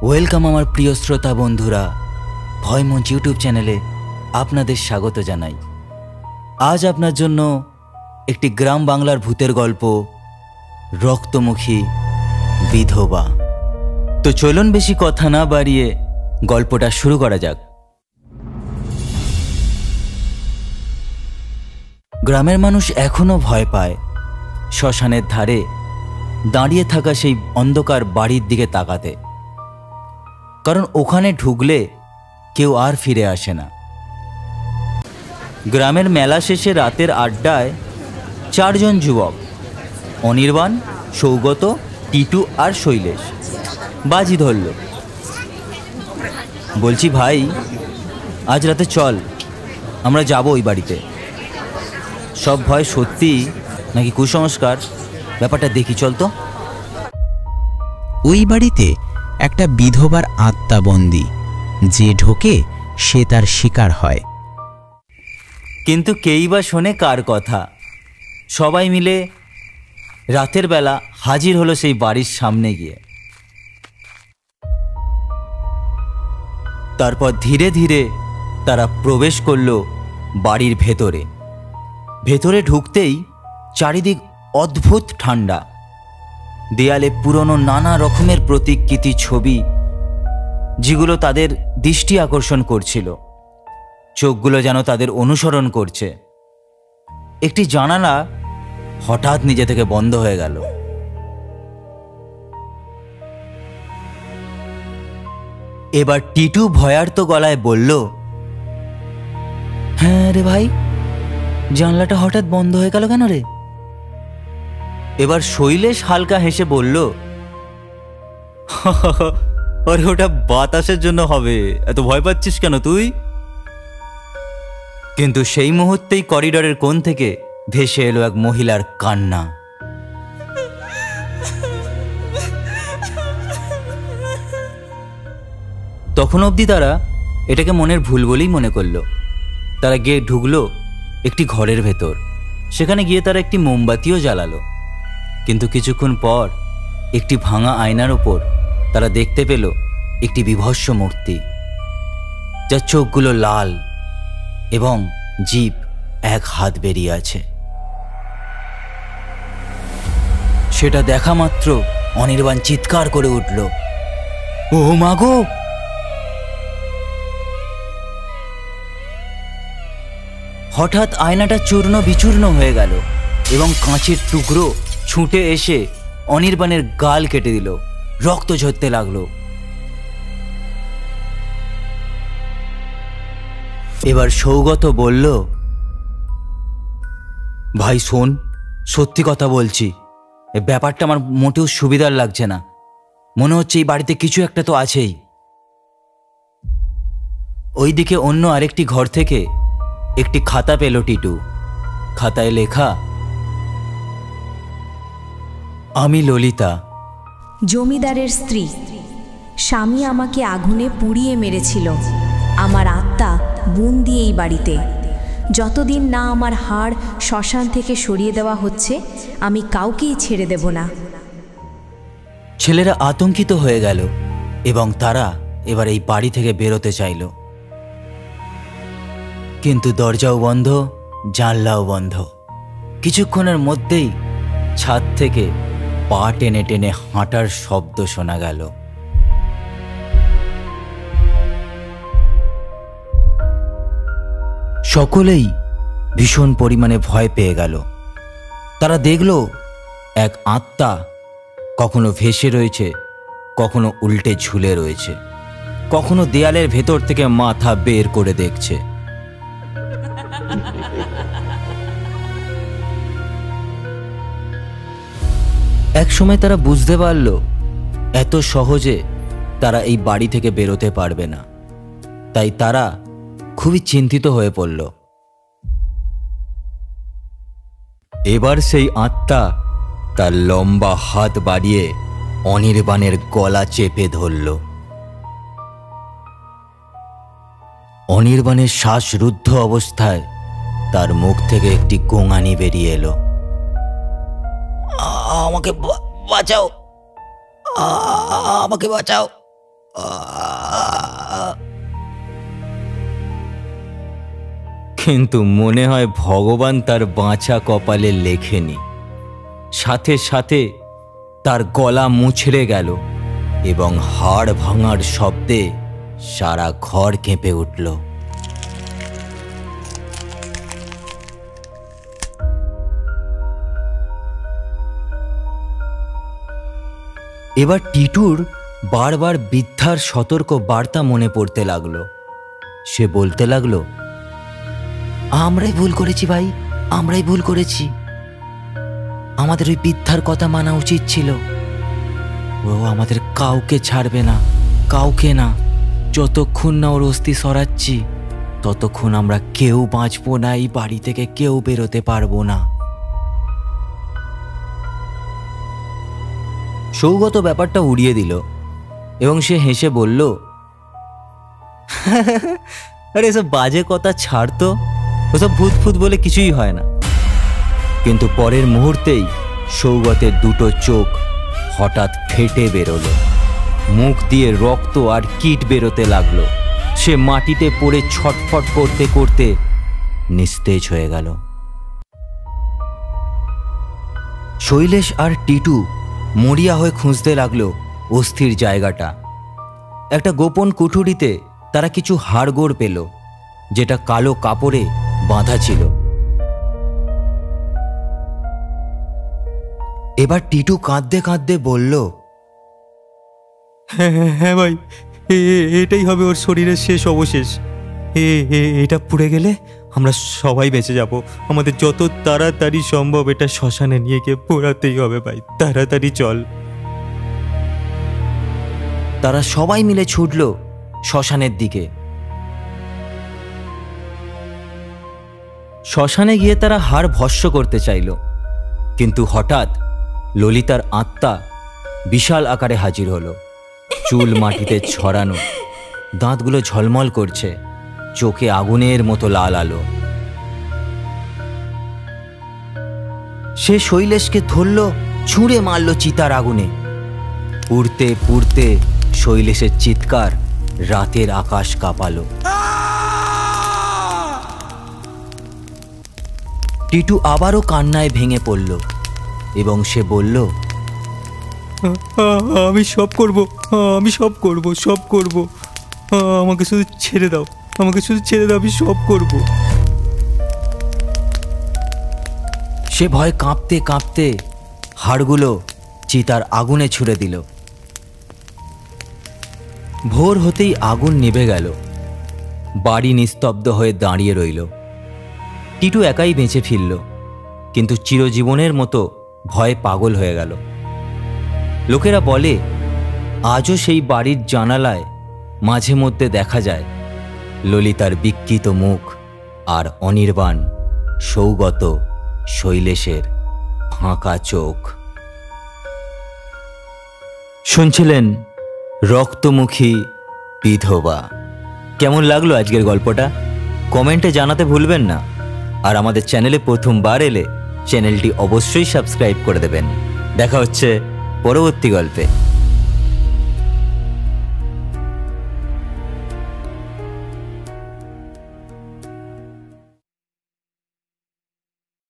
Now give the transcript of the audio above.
Welcome আমার প্রিয় শ্রোতা বন্ধুরা, ভয়মঞ্চ ইউটিউব চ্যানেলে আপনাদের স্বাগত জানাই। আজ আপনার জন্য একটি গ্রাম বাংলার ভূতের গল্প, রক্তমুখী বিধবা। তো চলুন বেশি কথা না বাড়িয়ে গল্পটা শুরু করা যাক। গ্রামের মানুষ এখনো ভয় পায় শ্মশানের ধারে দাঁড়িয়ে থাকা সেই অন্ধকার বাড়ির দিকে তাকাতে, কারণ ওখানে ঢুকলে কেউ আর ফিরে আসে না। গ্রামের মেলা শেষে রাতের আড্ডায় চারজন যুবক, অনির্বাণ, সৌগত, টিটু আর শৈলেশ বাজি ধরল। বলছি ভাই, আজ রাতে চল, আমরা যাব ওই বাড়িতে। সব ভয় সত্যি নাকি কুসংস্কার, ব্যাপারটা দেখি, চল তো। ওই বাড়িতে একটা বিধবার আত্মা বন্দী, যে ঢোকে সে তার শিকার হয়। কিন্তু কেই বা শোনে কার কথা? সবাই মিলে রাতের বেলা হাজির হলো সেই বাড়ির সামনে গিয়ে। তারপর ধীরে ধীরে তারা প্রবেশ করলো বাড়ির ভেতরে। ভেতরে ঢুকতেই চারিদিক অদ্ভুত ঠান্ডা। দেয়ালে পুরনো নানা রকমের প্রতিকৃতি ছবি, যেগুলো তাদের দৃষ্টি আকর্ষণ করছিল। চোখগুলো যেন তাদের অনুসরণ করছে। একটি জানালা হঠাৎ নিজে থেকে বন্ধ হয়ে গেল। এবার টিটু ভয়ার্ত গলায় বলল, হ্যাঁ রে ভাই, জানলাটা হঠাৎ বন্ধ হয়ে গেল কেন রে? এবার শৈলেশ হালকা হেসে বলল, আরে ওটা বাতাসের জন্য হবে, এত ভয় পাচ্ছিস কেন তুই? কিন্তু সেই মুহূর্তেই করিডোরের কোণ থেকে ভেসে এলো এক মহিলার কান্না। তখন অবধি তারা এটাকে মনের ভুল বলেই মনে করল। তারা গিয়ে ঢুকলো একটি ঘরের ভেতর। সেখানে গিয়ে তারা একটি মোমবাতিও জ্বালালো। কিন্তু কিছুক্ষণ পর একটি ভাঙা আয়নার ওপর তারা দেখতে পেল একটি বীভৎস মূর্তি, যার চোখগুলো লাল এবং জিভ এক হাত বেরিয়ে আছে। সেটা দেখা মাত্র অনির্বাণ চিৎকার করে উঠল, ও মাগো! হঠাৎ আয়নাটা চূর্ণ বিচূর্ণ হয়ে গেল এবং কাঁচের টুকরো ছুটে এসে অনির্বাণের গাল কেটে দিল। রক্ত ঝরতে লাগলো। এবার সৌগত বলল, ভাই শোন, সত্যি কথা বলছি, এই ব্যাপারটা আমার মোটেও সুবিধার লাগছে না। মনে হচ্ছে এই বাড়িতে কিছু একটা তো আছেই। ওইদিকে অন্য আরেকটি ঘর থেকে একটি খাতা পেল টিটু। খাতায় লেখা, আমি ললিতা, জমিদারের স্ত্রী। স্বামী আমাকে আগুনে পুড়িয়ে মেরেছিল। আমার আত্মা বন্দি এই বাড়িতে। যতদিন না আমার হাড় শ্মশান থেকে সরিয়ে দেওয়া হচ্ছে, আমি কাউকেই ছেড়ে দেব না। ছেলেরা আতঙ্কিত হয়ে গেল এবং তারা এবার এই বাড়ি থেকে বেরোতে চাইল। কিন্তু দরজাও বন্ধ, জানলাও বন্ধ। কিছুক্ষণের মধ্যেই ছাদ থেকে পা টেনে টেনে হাঁটার শব্দ শোনা গেল। সকলেই ভীষণ পরিমাণে ভয় পেয়ে গেল। তারা দেখল এক আত্মা কখনো ভেসে রয়েছে, কখনো উল্টে ঝুলে রয়েছে, কখনো দেয়ালের ভেতর থেকে মাথা বের করে দেখছে। এক সময় তারা বুঝতে পারল এত সহজে তারা এই বাড়ি থেকে বেরোতে পারবে না। তাই তারা খুবই চিন্তিত হয়ে পড়ল। এবার সেই আত্মা তার লম্বা হাত বাড়িয়ে অনির্বাণের গলা চেপে ধরল। অনির্বাণের শ্বাসরুদ্ধ অবস্থায় তার মুখ থেকে একটি গোঙানি বেরিয়ে এলো, আমাকে বাঁচাও, আমাকে বাঁচাও, কিন্তু মনে হয় ভগবান তার বাঁচা কপালে লেখেনি। সাথে সাথে তার গলা মুচড়ে গেল এবং হাড় ভাঙার শব্দে সারা ঘর কেঁপে উঠল। এবার টিটুর বারবার বৃদ্ধার সতর্ক বার্তা মনে পড়তে লাগলো। সে বলতে লাগলো, আমরাই ভুল করেছি ভাই, আমরাই ভুল করেছি। আমাদের ওই বৃদ্ধার কথা মানা উচিত ছিল। ও আমাদের কাউকে ছাড়বে না, কাউকে না। যতক্ষণ না ওর অস্থি সরাচ্ছি ততক্ষণ আমরা কেউ বাঁচবো না, এই বাড়ি থেকে কেউ বেরোতে পারবো না। সৌগত ব্যাপারটা উড়িয়ে দিল এবং সে হেসে বলল, আরে এসব বাজে কথা ছাড় তো, ওসব ভূত ফুত বলে কিছুই হয় না। কিন্তু পরের মুহূর্তেই সৌগতের দুটো চোখ হঠাৎ ফেটে বেরোলো, মুখ দিয়ে রক্ত আর কীট বেরোতে লাগলো। সে মাটিতে পড়ে ছটফট করতে করতে নিস্তেজ হয়ে গেল। শৈলেশ আর টিটু মরিয়া হয়ে খুঁজতে লাগলো অস্থির জায়গাটা। একটা গোপন কুঠুরিতে তারা কিছু হাড়গোড় পেল, যেটা কালো কাপড়ে বাঁধা ছিল। এবার টিটু কাঁদতে কাঁদতে বলল, হ্যাঁ ভাই, এটাই হবে ওর শরীরের শেষ অবশেষ। এটা পুড়ে গেলে আমরা সবাই বেঁচে যাব। আমাদের যত তাড়াতাড়ি সম্ভব এটা শ্মশানে নিয়ে গিয়ে পোড়াতেই হবে ভাই, তাড়াতাড়ি চল। তারা সবাই মিলে ছুটল শ্মশানের দিকে। শ্মশানে গিয়ে তারা হাড় ভস্ম করতে চাইল, কিন্তু হঠাৎ ললিতার আত্মা বিশাল আকারে হাজির হলো। চুল মাটিতে ছড়ানো, দাঁতগুলো ঝলমল করছে, চোখে আগুনের মতো লাল আলো। সে শৈলেশকে ধরল, ছুঁড়ে মারল চিতার আগুনে। পুড়তে পুড়তে শৈলেশের চিৎকার রাতের আকাশ কাঁপালো। টিটু আবারও কান্নায় ভেঙে পড়ল এবং সে বলল, আমি সব করব, আমি সব করব, সব করব। আমাকে শুধু ছেড়ে দাও, আমাকে শুধু ছেড়ে দাও, আমি সব করব। সে ভয় কাঁপতে কাঁপতে হাড়গুলো চিতার আগুনে ছুড়ে দিল। ভোর হতেই আগুন নিভে গেল। বাড়ি নিস্তব্ধ হয়ে দাঁড়িয়ে রইল। টিটু একাই বেঁচে ফিরল, কিন্তু চিরজীবনের মতো ভয়ে পাগল হয়ে গেল। লোকেরা বলে আজও সেই বাড়ির জানালায় মাঝে মধ্যে দেখা যায় ললিতার বিকৃত মুখ আর অনির্বাণ সৌগত শৈলেশের ফাঁকা চোখ। শুনছিলেন রক্তমুখী বিধবা। কেমন লাগলো আজকের গল্পটা? কমেন্টে জানাতে ভুলবেন না। আর আমাদের চ্যানেলে প্রথমবার এলে চ্যানেলটি অবশ্যই সাবস্ক্রাইব করে দেবেন। দেখা হচ্ছে পরবর্তী গল্পে।